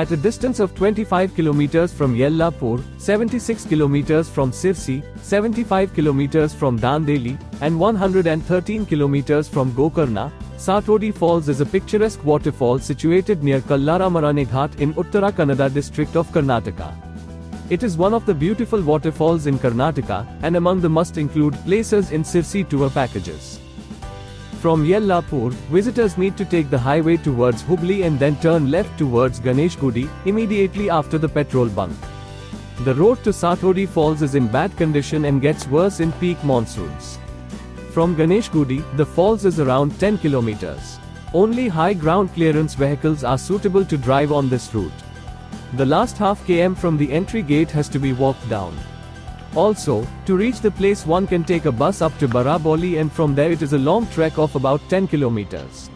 At a distance of 25 kilometers from Yellapur, 76 kilometers from Sirsi, 75 kilometers from Dandeli, and 113 kilometers from Gokarna, Sathodi Falls is a picturesque waterfall situated near Kallaramarane Ghat in Uttara Kannada district of Karnataka. It is one of the beautiful waterfalls in Karnataka, and among the must-include places in Sirsi Tour Packages. From Yellapur, visitors need to take the highway towards Hubli and then turn left towards Ganeshgudi, immediately after the petrol bunk. The road to Sathodi Falls is in bad condition and gets worse in peak monsoons. From Ganeshgudi, the falls is around 10 kilometers. Only high ground clearance vehicles are suitable to drive on this route. The last half km from the entry gate has to be walked down. Also, to reach the place one can take a bus up to Baraboli, and from there it is a long trek of about 10 kilometers.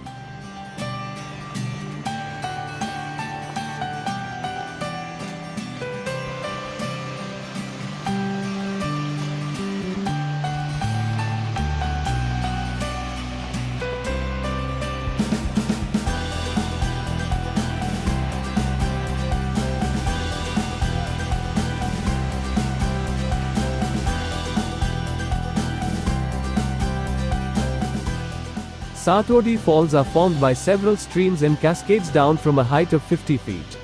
Sathodi Falls are formed by several streams and cascades down from a height of 50 feet.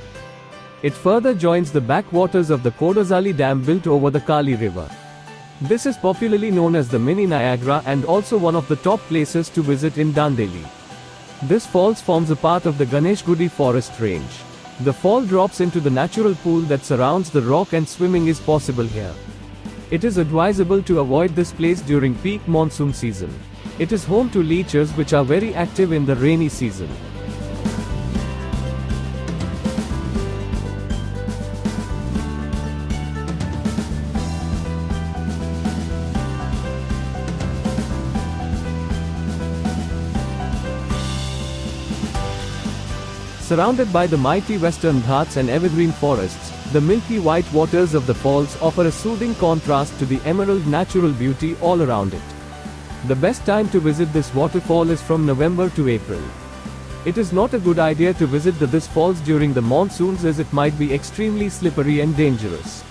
It further joins the backwaters of the Kodasalli dam built over the Kali river. This is popularly known as the Mini Niagara and also one of the top places to visit in Dandeli. This falls forms a part of the Ganeshgudi forest range. The fall drops into the natural pool that surrounds the rock, and swimming is possible here. It is advisable to avoid this place during peak monsoon season. It is home to leeches, which are very active in the rainy season. Surrounded by the mighty western Ghats and evergreen forests, the milky white waters of the falls offer a soothing contrast to the emerald natural beauty all around it. The best time to visit this waterfall is from November to April. It is not a good idea to visit this falls during the monsoons, as it might be extremely slippery and dangerous.